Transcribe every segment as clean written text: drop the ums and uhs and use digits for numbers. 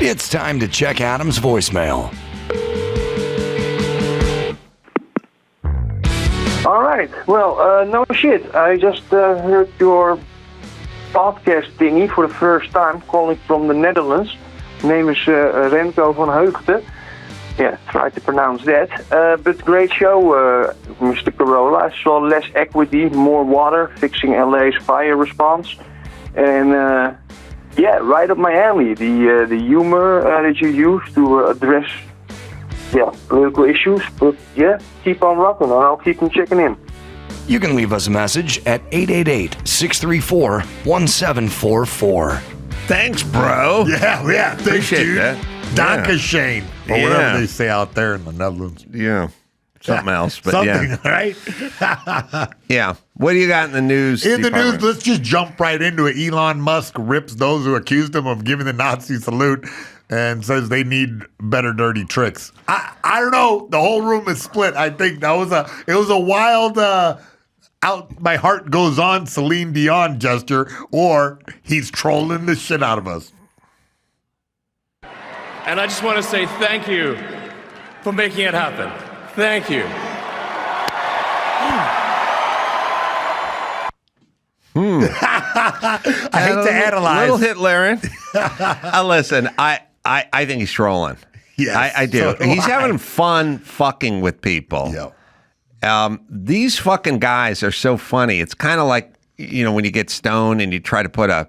It's time to check Adam's voicemail. All right. Well, no shit. I just heard your podcast thingy for the first time, calling from the Netherlands. Name is Remco van Heugden. Yeah, try to pronounce that. But great show, Mr. Carolla. I saw less equity, more water, fixing LA's fire response. And yeah, right up my alley. The humor that you use to address political issues. But yeah, keep on rocking and I'll keep on checking in. You can leave us a message at 888-634-1744. Thanks, bro. Yeah. Thanks, Appreciate dude. that. Dankeschön. Or whatever they say out there in the Netherlands. Yeah. Something else, but Something, yeah. right? Yeah. What do you got in the news? In the department? news, let's just jump right into it. Elon Musk rips those who accused him of giving the Nazi salute and says they need better dirty tricks. I don't know. The whole room is split. I think it was a wild out my heart goes on Celine Dion gesture, or he's trolling the shit out of us. And I just want to say thank you for making it happen. Thank you. I hate to analyze. Little Hitlerian. Listen, I think he's trolling. Yes, I do. so do He's I. having fun fucking with people. Yeah. These fucking guys are so funny. It's kind of like, when you get stoned and you try to put a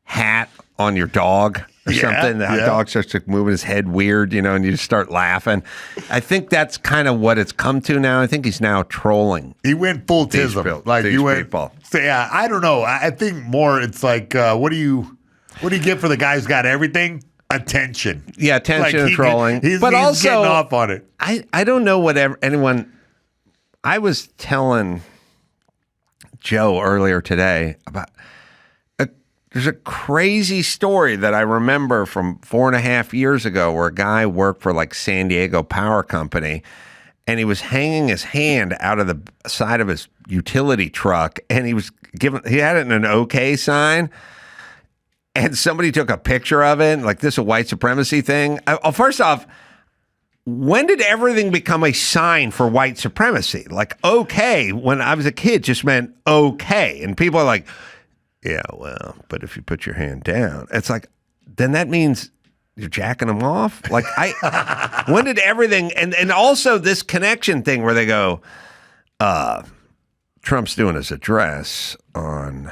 hat on your dog or something. The dog starts to move his head weird, and you just start laughing. I think that's kind of what it's come to now. I think he's now trolling. He went full These tism. people- Like these you went. people. So yeah, I don't know. I think more. It's like, what do you get for the guy who's got everything? Attention. Yeah, attention and he- trolling. He's but also, getting off on it. I don't know what anyone. I was telling Joe earlier today about there's a crazy story that I remember from 4.5 years ago where a guy worked for like San Diego Power Company and he was hanging his hand out of the side of his utility truck and he had it in an OK sign. And somebody took a picture of it, like this is a white supremacy thing. First off, when did everything become a sign for white supremacy? Like, okay, when I was a kid, just meant okay. And people are like, yeah, well, but if you put your hand down, it's like, then that means you're jacking them off? Like, when did everything, and also this connection thing where they go, Trump's doing his address on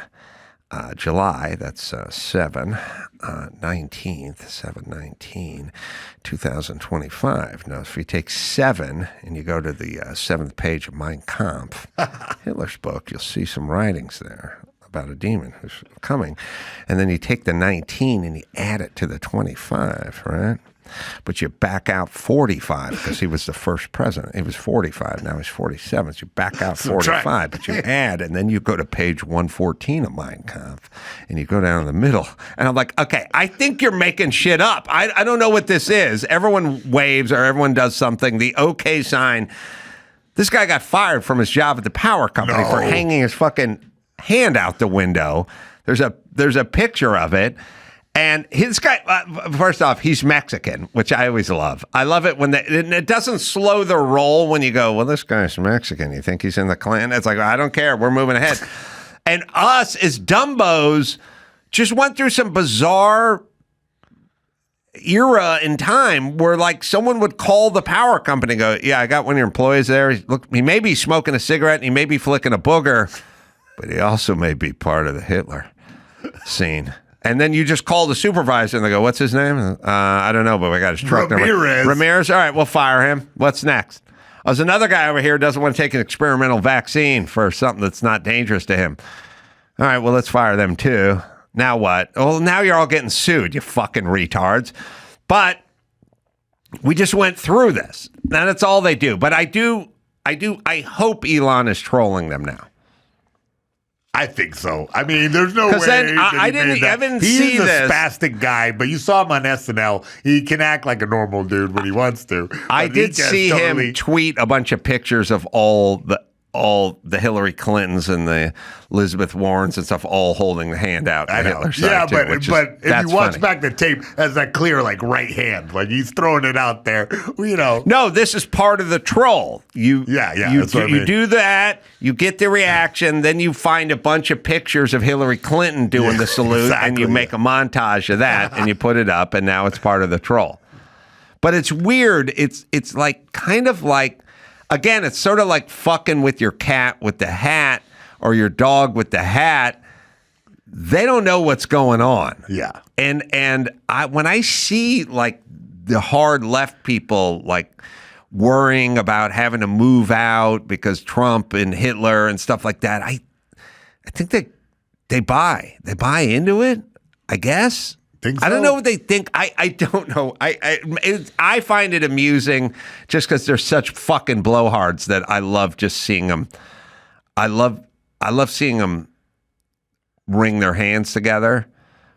July, that's 7/19, 2025. Now, if you take 7 and you go to the 7th page of Mein Kampf, Hitler's book, you'll see some writings there about a demon who's coming. And then you take the 19 and you add it to the 25, right? But you back out 45 because he was the first president. He was 45. Now he's 47. So you back out 45, but you add, and then you go to page 114 of Mein Kampf, and you go down the middle. And I'm like, okay, I think you're making shit up. I don't know what this is. Everyone waves or everyone does something. The okay sign. This guy got fired from his job at the power company for hanging his fucking hand out the window. There's a picture of it. And his guy, first off, he's Mexican, which I always love. I love it when it doesn't slow the roll when you go, well, this guy's Mexican. You think he's in the Klan? It's like, I don't care. We're moving ahead. And us as Dumbos just went through some bizarre era in time where like someone would call the power company and go, yeah, I got one of your employees there. He may be smoking a cigarette and he may be flicking a booger, but he also may be part of the Hitler scene. And then you just call the supervisor and they go, what's his name? I don't know, but we got his truck number. Ramirez. All right, we'll fire him. What's next? There's another guy over here who doesn't want to take an experimental vaccine for something that's not dangerous to him. All right, well, let's fire them too. Now what? Well, now you're all getting sued, you fucking retards. But we just went through this. Now that's all they do. But I hope Elon is trolling them now. I think so. I mean, there's no way. Then I didn't see this. He's a spastic guy, but you saw him on SNL. He can act like a normal dude when he wants to. I did see him tweet a bunch of pictures of all all the Hillary Clintons and the Elizabeth Warrens and stuff all holding the hand out. I know. Hitler's Yeah, side, too, but if you watch funny. back the tape, has that clear like right hand, like he's throwing it out there. No, this is part of the troll. You that's what I mean. do that, you get the reaction, then you find a bunch of pictures of Hillary Clinton doing the salute, and you make a montage of that, and you put it up, and now it's part of the troll. But it's weird. It's like kind of like, again, it's sort of like fucking with your cat with the hat or your dog with the hat. They don't know what's going on. Yeah. And when I see like the hard left people like worrying about having to move out because Trump and Hitler and stuff like that, I think they buy into it, I guess. I don't know what they think. I don't know. I find it amusing just because they're such fucking blowhards that I love just seeing them. I love seeing them wring their hands together.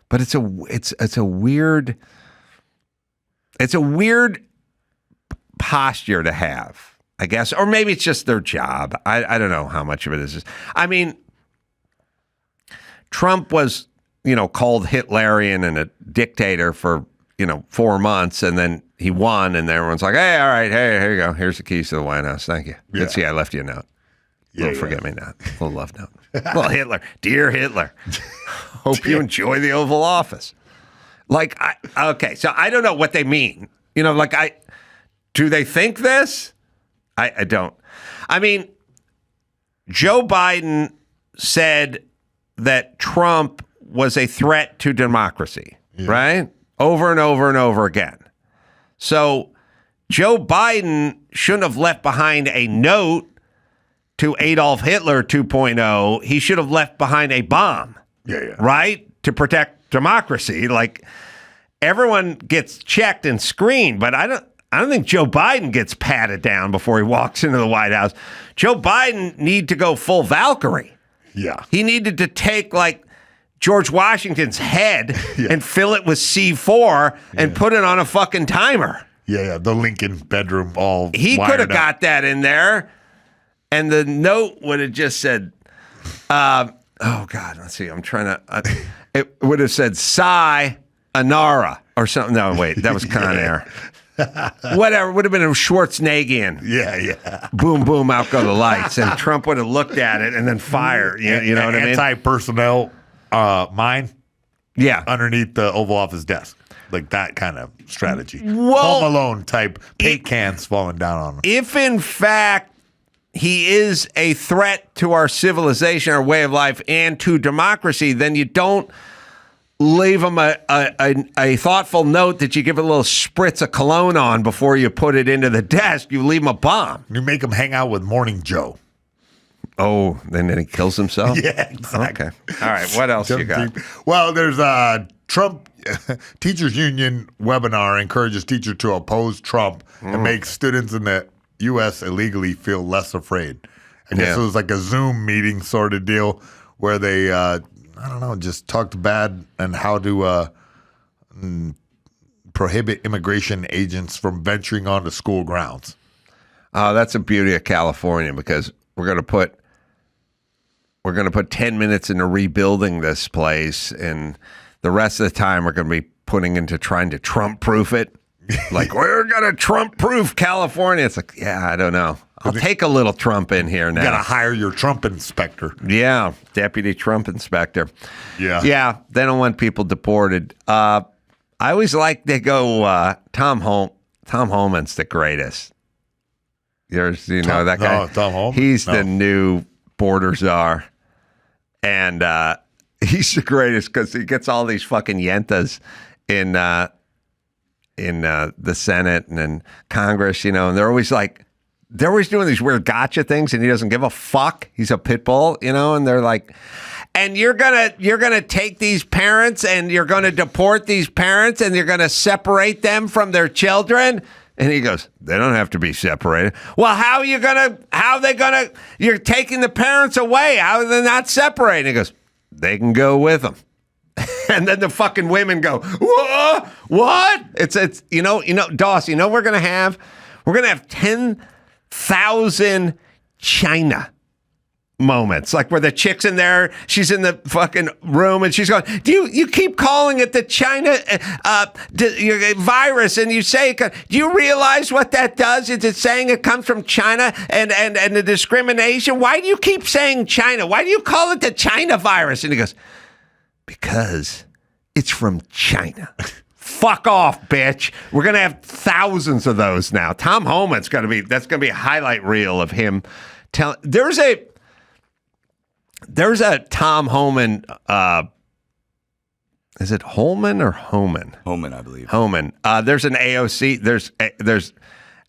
But it's a weird posture to have, I guess, or maybe it's just their job. I don't know how much of it is. I mean, Trump was, called Hitlerian and a dictator for, 4 months, and then he won, and everyone's like, hey, all right, hey, here you go. Here's the keys to the White House. Thank you. Yeah. Good see, I left you a note. Little forget-me-not. Little love note. Well, Hitler. Dear Hitler, hope you enjoy the Oval Office. Okay, so I don't know what they mean. Do they think this? I don't. I mean, Joe Biden said that Trump was a threat to democracy, right? Over and over and over again. So Joe Biden shouldn't have left behind a note to Adolf Hitler 2.0. He should have left behind a bomb, right? To protect democracy. Like, everyone gets checked and screened, but I don't think Joe Biden gets patted down before he walks into the White House. Joe Biden need to go full Valkyrie. Yeah. He needed to take like George Washington's head and fill it with C4 and put it on a fucking timer. Yeah. The Lincoln bedroom all He could have got that in there. And the note would have just said, oh God, let's see. I'm trying to, it would have said, Sayonara or something. No, wait, that was Con Air. Whatever, would have been a Schwarzeneggian. Yeah. Boom, boom, out go the lights. And Trump would have looked at it and then fired. You know what I mean? Anti-personnel mine. Yeah. Underneath the Oval Office desk. Like that kind of strategy. Well, Home Alone type paint cans falling down on him. If in fact he is a threat to our civilization, our way of life, and to democracy, then you don't leave him a thoughtful note that you give a little spritz of cologne on before you put it into the desk. You leave him a bomb. You make him hang out with Morning Joe. Oh, and then he kills himself? Yeah, exactly. Okay. All right, what else you got? Well, there's a Trump Teachers Union webinar encourages teachers to oppose Trump and make students in the U.S. illegally feel less afraid. I guess it was like a Zoom meeting sort of deal where they, just talked bad and how to prohibit immigration agents from venturing onto school grounds. Oh, that's the beauty of California, because we're going to put 10 minutes into rebuilding this place, and the rest of the time we're going to be putting into trying to Trump-proof it. Like, we're going to Trump-proof California. It's like, I don't know. I'll take a little Trump in here now. You got to hire your Trump inspector. Yeah, deputy Trump inspector. Yeah. Yeah, they don't want people deported. I always like to go, Tom Homan's the greatest. That guy? No, Tom Homan? He's the new border czar. And he's the greatest because he gets all these fucking yentas in the Senate and in Congress, and they're always doing these weird gotcha things, and he doesn't give a fuck. He's a pit bull, and they're like, and you're gonna take these parents and you're gonna deport these parents and you're gonna separate them from their children. And he goes, they don't have to be separated. Well, how are they gonna, you're taking the parents away. How are they not separated? He goes, they can go with them. And then the fucking women go, what? It's Doss, we're going to have 10,000 China moments, like where the chick's in there, she's in the fucking room and she's going, you keep calling it the China virus and you say, do you realize what that does? Is it saying it comes from China and the discrimination? Why do you keep saying China? Why do you call it the China virus? And he goes, because it's from China. Fuck off, bitch. We're going to have thousands of those now. Tom Homan's that's going to be a highlight reel of him telling. There's a Tom Homan, is it Holman or Homan? Homan, I believe. Homan. There's an AOC, there's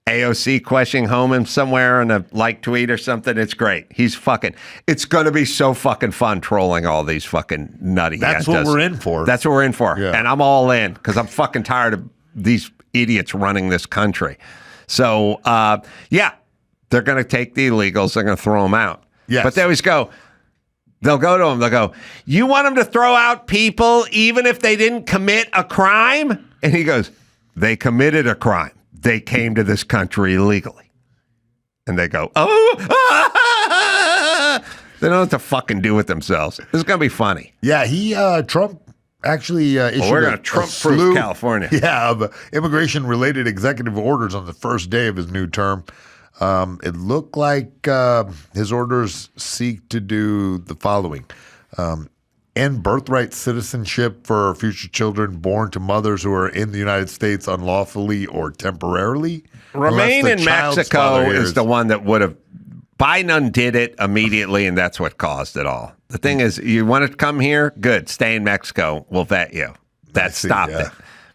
AOC questioning Homan somewhere in a like tweet or something. It's great. It's going to be so fucking fun trolling all these fucking nutty. That's what we're in for. That's what we're in for. Yeah. And I'm all in because I'm fucking tired of these idiots running this country. So, they're going to take the illegals. They're going to throw them out. Yes. But they always go, they'll go to him. They'll go, you want them to throw out people even if they didn't commit a crime? And he goes, they committed a crime. They came to this country illegally. And they go, they don't know what to fucking do with themselves. This is going to be funny. Yeah, Trump actually issued we're going to Trump-proof California. Yeah, of immigration-related executive orders on the first day of his new term. It looked like his orders seek to do the following. End birthright citizenship for future children born to mothers who are in the United States unlawfully or temporarily. Remain in Mexico is the one that would have. Biden undid it immediately, and that's what caused it all. The thing is, you want to come here? Good. Stay in Mexico. We'll vet you. That stopped it.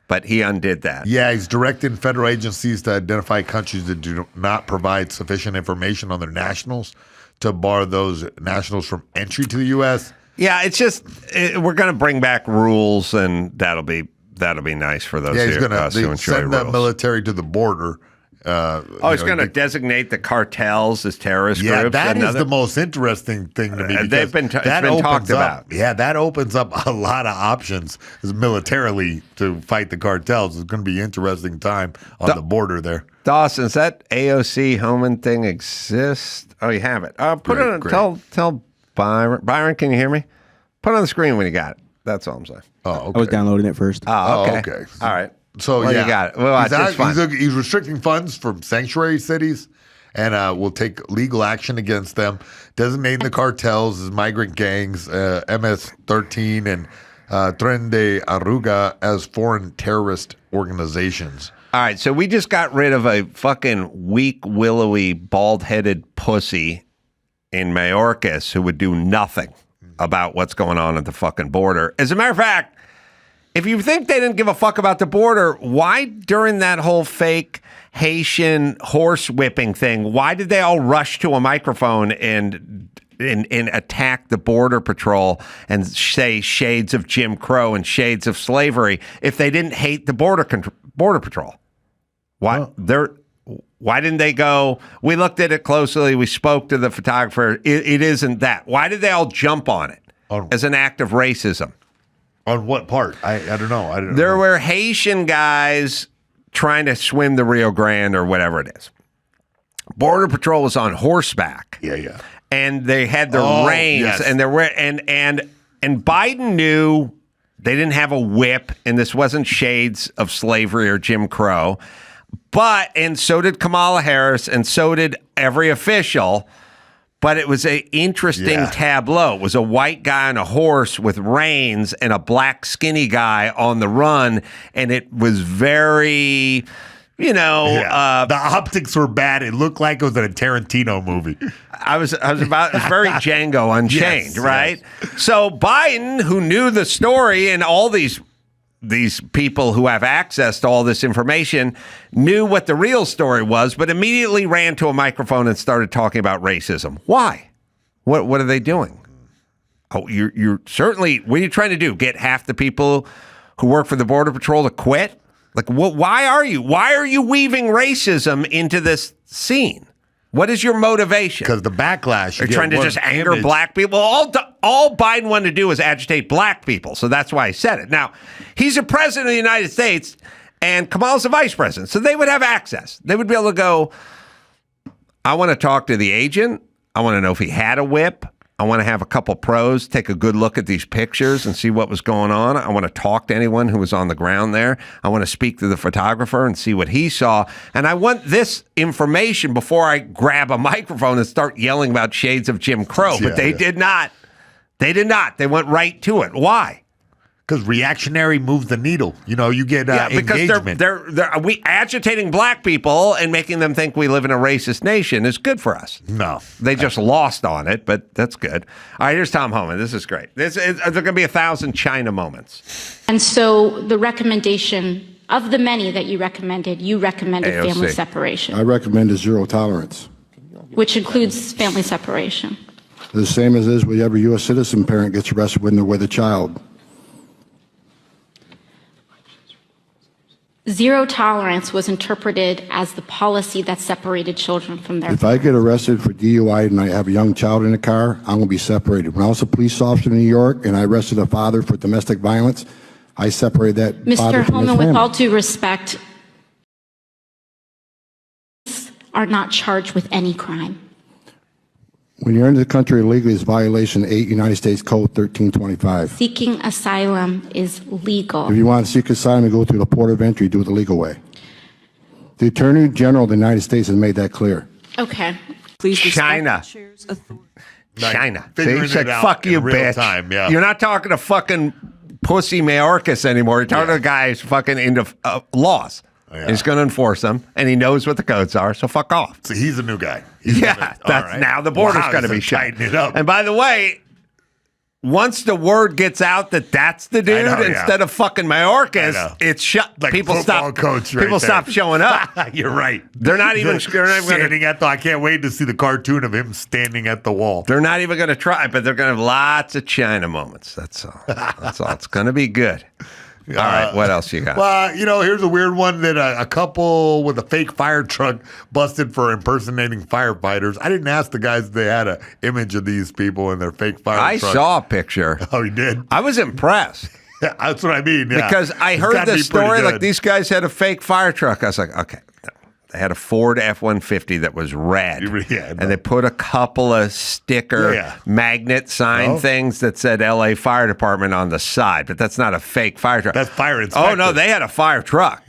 But he undid that. Yeah, he's directing federal agencies to identify countries that do not provide sufficient information on their nationals to bar those nationals from entry to the U.S. Yeah, it's just we're going to bring back rules, and that'll be nice for those. Yeah, he's going to send the rules. military to the border. He's going to designate the cartels as terrorist groups. Yeah, that is the most interesting thing to me. It's been talked about. Yeah, that opens up a lot of options militarily to fight the cartels. It's going to be an interesting time on the border there. Dawson, does that AOC Homan thing exist? Oh, you have it. Put it on. Tell Byron. Byron, can you hear me? Put it on the screen when you got it. That's all I'm saying. Oh, okay. I was downloading it first. Oh, okay. Okay. All right. So you got it. Well, he's restricting funds from sanctuary cities, and will take legal action against them, designating the cartels as migrant gangs, MS-13 and Tren de Arruga as foreign terrorist organizations. All right, so we just got rid of a fucking weak, willowy, bald-headed pussy in Mayorkas who would do nothing about what's going on at the fucking border. As a matter of fact, if you think they didn't give a fuck about the border, why during that whole fake Haitian horse whipping thing, why did they all rush to a microphone and attack the Border Patrol and say shades of Jim Crow and shades of slavery if they didn't hate the Border Patrol? Why didn't they go, we looked at it closely, we spoke to the photographer, it isn't that. Why did they all jump on it as an act of racism? On what part? I don't know. There were Haitian guys trying to swim the Rio Grande or whatever it is. Border Patrol was on horseback. Yeah. And they had their reins, yes. and there were and Biden knew they didn't have a whip, and this wasn't shades of slavery or Jim Crow. And so did Kamala Harris, and so did every official. But it was an interesting tableau. It was a white guy on a horse with reins and a black skinny guy on the run. And it was very, the optics were bad. It looked like it was in a Tarantino movie. It was very Django Unchained, right? Yes. So Biden, who knew the story and all these people who have access to all this information knew what the real story was, but immediately ran to a microphone and started talking about racism. Why? What are they doing? Oh, you're certainly, what are you trying to do? Get half the people who work for the Border Patrol to quit? Like, why are you weaving racism into this scene? What is your motivation? Because the backlash. You're trying to just anger black people. All Biden wanted to do was agitate black people. So that's why he said it. Now, he's a president of the United States and Kamala's the vice president. So they would have access. They would be able to go, I want to talk to the agent. I want to know if he had a whip. I want to have a couple pros take a good look at these pictures and see what was going on. I want to talk to anyone who was on the ground there. I want to speak to the photographer and see what he saw. And I want this information before I grab a microphone and start yelling about shades of Jim Crow. But they did not. They did not. They went right to it. Why? Because reactionary moves the needle. You know, you get engagement. We agitating black people and making them think we live in a racist nation is good for us. No. They just lost on it, but that's good. All right, here's Tom Homan. This is great. There are going to be 1,000 China moments. And so the recommendation of the many that you recommended AOC. family separation. I recommend a zero tolerance. Which includes family separation. The same as is with every U.S. citizen parent gets arrested when they're with a child. Zero tolerance was interpreted as the policy that separated children from their If I get arrested for DUI and I have a young child in the car, I'm going to be separated. When I was a police officer in New York and I arrested a father for domestic violence, I separated that father Mr. from his Homan, with family. all due respect, are not charged with any crime. When you're in the country illegally, it's violation 8 United States Code 1325. Seeking asylum is legal. If you want to seek asylum and go through the port of entry, do it the legal way. The Attorney General of the United States has made that clear. Okay. Please China. China. Figuring He said, it out fuck in you, real bitch. time, yeah. You're not talking to fucking Pussy Mayorkas anymore. You're talking to a guy who's fucking into laws. Yeah. He's going to enforce them, and he knows what the codes are, so fuck off. So he's a new guy. Now the border's going to be shut. It up. And by the way, once the word gets out that that's the dude instead of fucking Mayorkas, it's shut. Like people stop. Coach right people there. stop showing up. You're right. They're not even. Standing at the. I can't wait to see the cartoon of him standing at the wall. They're not even going to try, but they're going to have lots of China moments. That's all. That's all. It's going to be good. All right, what else you got? Well, here's a weird one that a couple with a fake fire truck busted for impersonating firefighters. I didn't ask the guys if they had an image of these people in their fake fire truck. I saw a picture. Oh, you did? I was impressed. That's what I mean. Yeah. Because I It's heard gotta the be pretty story, like good. these guys had a fake fire truck. I was like, okay. They had a Ford F-150 that was red. And they put a couple of sticker magnet sign things that said LA Fire Department on the side, but that's not a fake fire truck. That's fire inspector. Oh, no, they had a fire truck.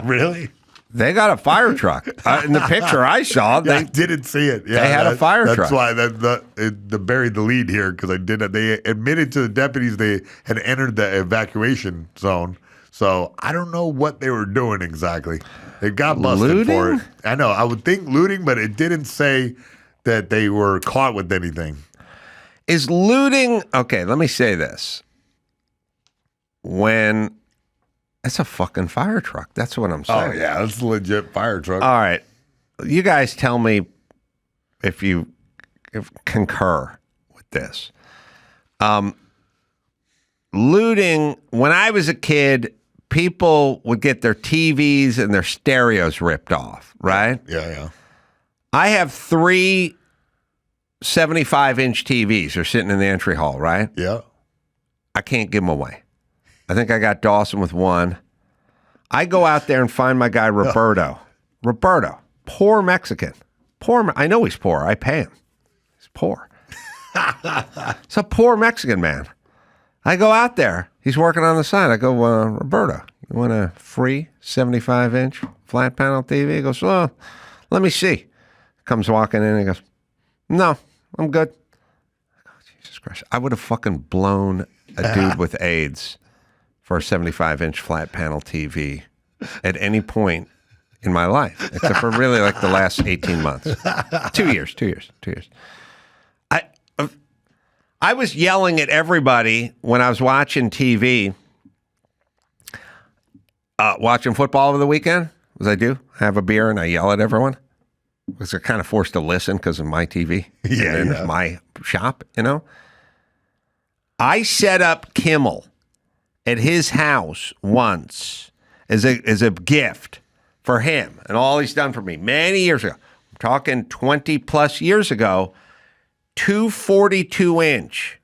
Really? They got a fire truck. In the picture I saw, I didn't see it. Yeah, they had a fire truck. That's why they buried the lead here, because they admitted to the deputies they had entered the evacuation zone. So I don't know what they were doing exactly. They got busted for it. I know. I would think looting, but it didn't say that they were caught with anything. Is looting, okay, let me say this. When it's a fucking fire truck. That's what I'm saying. Oh, yeah, it's a legit fire truck. All right. You guys tell me if you concur with this. Looting, when I was a kid, people would get their TVs and their stereos ripped off, right? Yeah. I have 3 75-inch TVs. They're sitting in the entry hall, right? Yeah. I can't give them away. I think I got Dawson with one. I go out there and find my guy Roberto. Roberto, poor Mexican. I know he's poor. I pay him. He's poor. It's a poor Mexican man. I go out there. He's working on the side. I go, Roberto, you want a free 75-inch flat panel TV? He goes, well, let me see. Comes walking in and he goes, no, I'm good. I go, Jesus Christ. I would have fucking blown a dude with AIDS for a 75-inch flat panel TV at any point in my life, except for really like the last 18 months. 2 years. I was yelling at everybody when I was watching TV, watching football over the weekend, as I do. I have a beer and I yell at everyone because they're kind of forced to listen because of my TV and my shop, I set up Kimmel at his house once as a gift for him and all he's done for me many years ago. I'm talking 20 plus years ago. 2 42-inch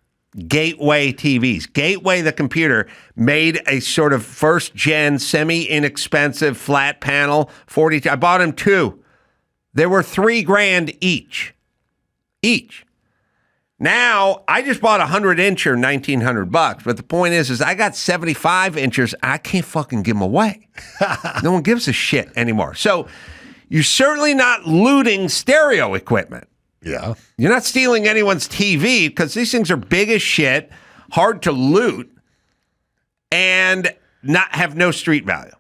Gateway TVs. Gateway, the computer, made a sort of first-gen, semi-inexpensive flat panel 42. I bought him 2. They were $3,000 each. each. Now, I just bought a 100-incher, $1,900, but the point is I got 75-inchers. I can't fucking give them away. No one gives a shit anymore. So you're certainly not looting stereo equipment. Yeah. You're not stealing anyone's TV because these things are big as shit, hard to loot, and not have no street value.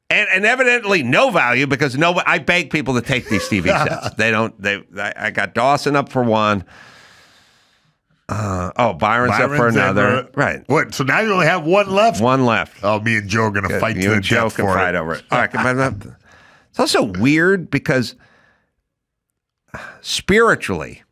And evidently no value because I beg people to take these TV sets. I got Dawson up for one. Byron's up for another. Right. What? So now you only have one left? One left. Oh, me and Joe are going to fight to You the and Joe death can for fight it. over it. All right. It's also weird because spiritually,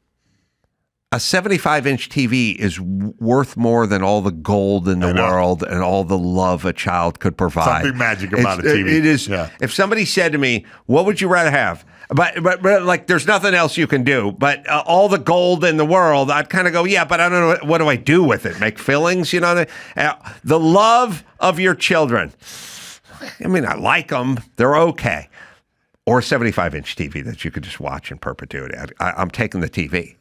a 75-inch TV is worth more than all the gold in the world and all the love a child could provide. Something magic about a TV. It is. Yeah. If somebody said to me, "What would you rather have?" But like, there's nothing else you can do. But all the gold in the world, I'd kind of go, yeah. But I don't know what do I do with it? Make fillings, you know? The love of your children. I mean, I like them. They're okay. Or a 75-inch TV that you could just watch in perpetuity. I'm taking the TV.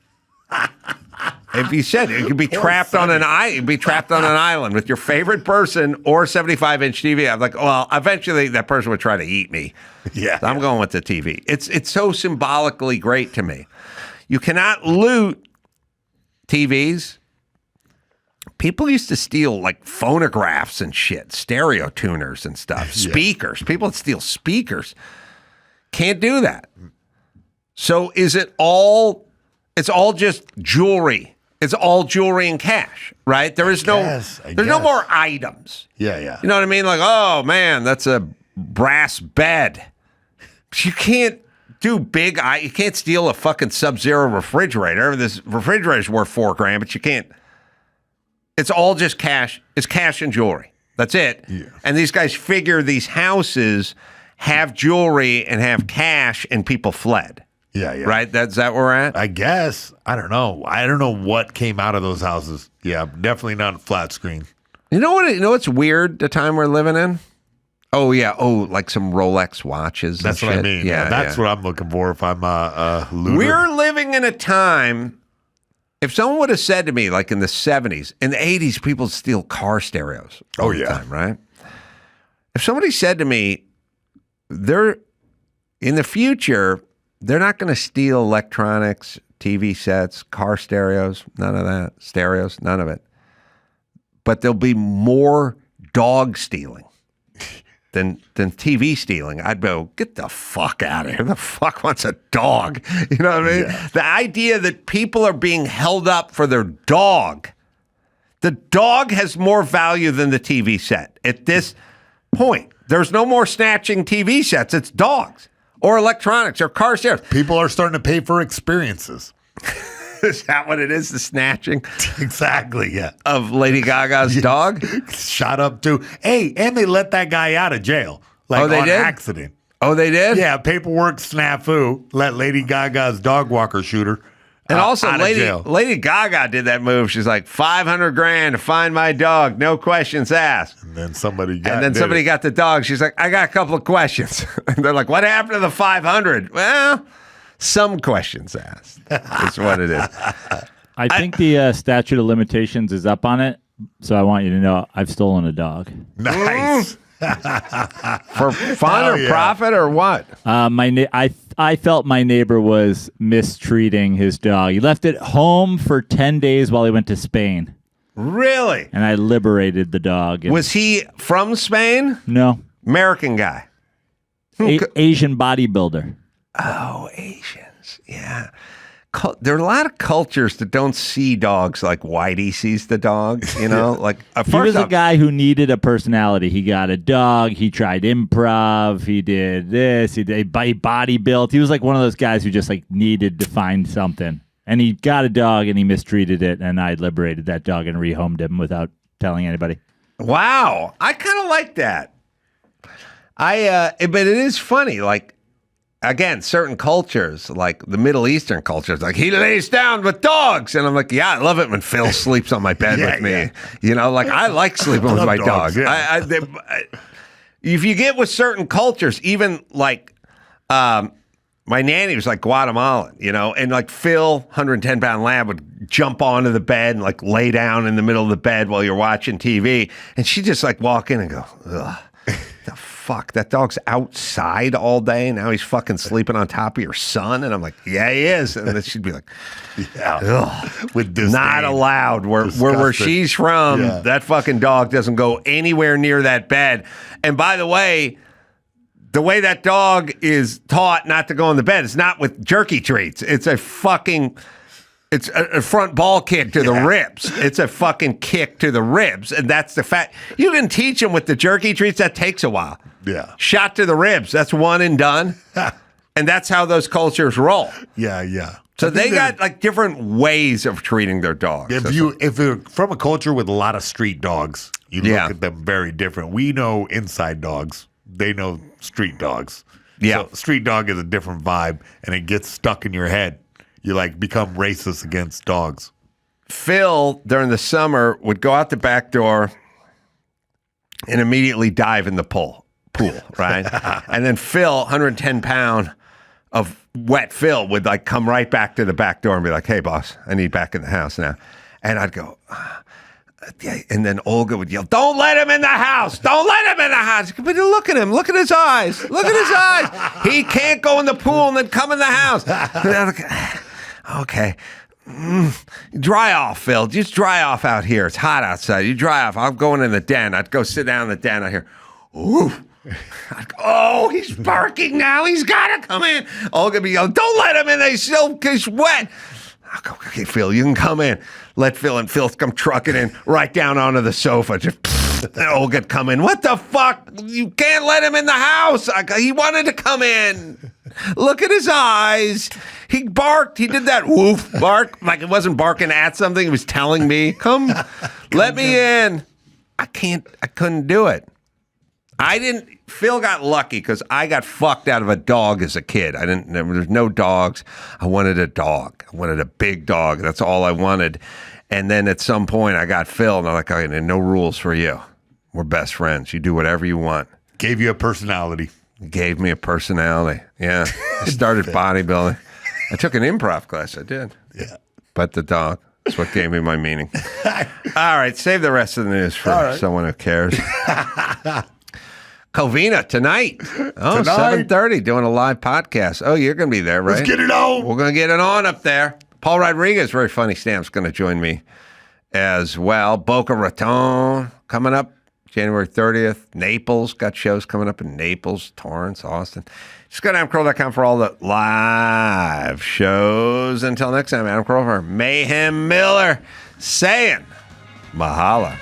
If you said it could be trapped on an island with your favorite person or 75-inch TV, I'm like, well, eventually that person would try to eat me. Yeah, so I'm going with the TV. It's so symbolically great to me. You cannot loot TVs. People used to steal like phonographs and shit, stereo tuners and stuff, speakers. People would steal speakers. Can't do that. So is it all? It's all just jewelry. It's all jewelry and cash, right? There's no more items. Yeah. You know what I mean? Like, oh man, that's a brass bed. You can't do big. You can't steal a fucking Sub-Zero refrigerator. This refrigerator's worth $4,000, but you can't. It's all just cash. It's cash and jewelry. That's it. Yeah. And these guys figure these houses have jewelry and have cash, and people fled. Yeah. Right? Is that where we're at? I guess. I don't know. I don't know what came out of those houses. Yeah, definitely not a flat screen. You know what? You know what's weird? The time we're living in. Oh yeah. Oh, like some Rolex watches. That's what I mean. Yeah, that's what I'm looking for. If I'm a looter. We're living in a time. If someone would have said to me, like in the 70s, in the 80s, people would steal car stereos. All the time, right? If somebody said to me, in the future, they're not going to steal electronics, TV sets, car stereos, none of that. Stereos, none of it. But there'll be more dog stealing than TV stealing. I'd go, get the fuck out of here. Who the fuck wants a dog? You know what I mean? Yeah. The idea that people are being held up for their dog. The dog has more value than the TV set. At this point, there's no more snatching TV sets. It's dogs. Or electronics, or car stereos. People are starting to pay for experiences. Is that what it is, the snatching? Exactly, yeah. Of Lady Gaga's dog? Shot up too. Hey, and they let that guy out of jail. Like they on did? accident. Oh, they did? Yeah, paperwork snafu. Let Lady Gaga's dog walker shooter and also, out of jail. Lady Gaga did that move. She's like, $500,000 to find my dog. No questions asked. And then somebody got the dog. She's like, I got a couple of questions. And they're like, what happened to the 500? Well, some questions asked. That's what it is. I think the statute of limitations is up on it. So I want you to know I've stolen a dog. Nice. For fun or profit or what? I felt my neighbor was mistreating his dog. He left it home for 10 days while he went to Spain. Really? And I liberated the dog. Was he from Spain? No. American guy. Asian bodybuilder. Oh, Asians. Yeah. There are a lot of cultures that don't see dogs like Whitey sees the dog, you know? Like he was a guy who needed a personality. He got a dog. He tried improv. He did this. He body built. He was like one of those guys who just like needed to find something. And he got a dog and he mistreated it. And I liberated that dog and rehomed him without telling anybody. Wow. I kind of like that. But it is funny. Like, again, certain cultures, like the Middle Eastern cultures, like he lays down with dogs. And I'm like, yeah, I love it when Phil sleeps on my bed with me. Yeah. You know, like I like sleeping with my dogs. Dog. Yeah. If you get with certain cultures, even like My nanny was like Guatemalan, and like Phil, 110-pound lab, would jump onto the bed and like lay down in the middle of the bed while you're watching TV. And she'd just like walk in and go, ugh, the fuck? That dog's outside all day. Now he's fucking sleeping on top of your son. And I'm like, yeah, he is. And then she'd be like, Yeah. ugh, With disdain. not allowed. Where she's from, that fucking dog doesn't go anywhere near that bed. And by the way that dog is taught not to go on the bed, it's not with jerky treats. It's a front ball kick to the ribs. It's a fucking kick to the ribs. And that's the fact. You can teach them with the jerky treats. That takes a while. Yeah. Shot to the ribs. That's one and done. And that's how those cultures roll. Yeah. So they got like different ways of treating their dogs. If you're from a culture with a lot of street dogs, you look at them very different. We know inside dogs. They know street dogs. Yeah. So street dog is a different vibe, and it gets stuck in your head. You like become racist against dogs. Phil, during the summer, would go out the back door and immediately dive in the pool, right? And then Phil, 110-pound of wet Phil, would like come right back to the back door and be like, hey, boss, I need back in the house now. And I'd go, and then Olga would yell, don't let him in the house. Don't let him in the house. But look at him. Look at his eyes. Look at his eyes. He can't go in the pool and then come in the house. Okay. Dry off, Phil. Just dry off out here. It's hot outside. You dry off. I'm going in the den. I'd go sit down in the den. I hear, ooh. I'd go, oh, he's barking now. He's got to come in. Olga would be yelling, don't let him in. He's wet. I'll go, okay, Phil, you can come in. Let Phil come trucking in right down onto the sofa. Just Olga come in. What the fuck? You can't let him in the house. He wanted to come in. Look at his eyes. He barked. He did that woof bark. Like it wasn't barking at something. He was telling me, come let me in. I couldn't do it. Phil got lucky because I got fucked out of a dog as a kid. There's no dogs. I wanted a dog. I wanted a big dog. That's all I wanted. And then at some point I got Phil and I'm like, okay, no rules for you. We're best friends. You do whatever you want. Gave you a personality. Gave me a personality. Yeah. I started bodybuilding. I took an improv class. I did. Yeah. But the dog. That's what gave me my meaning. All right. Save the rest of the news for someone who cares. Covina tonight. Oh, 7:30, doing a live podcast. Oh, you're going to be there, right? Let's get it on. We're going to get it on up there. Paul Rodriguez, very funny stamp's going to join me as well. Boca Raton coming up January 30th. Naples, got shows coming up in Naples, Torrance, Austin. Just go to AdamCarolla.com for all the live shows. Until next time, Adam Carolla for Mayhem Miller saying, Mahala.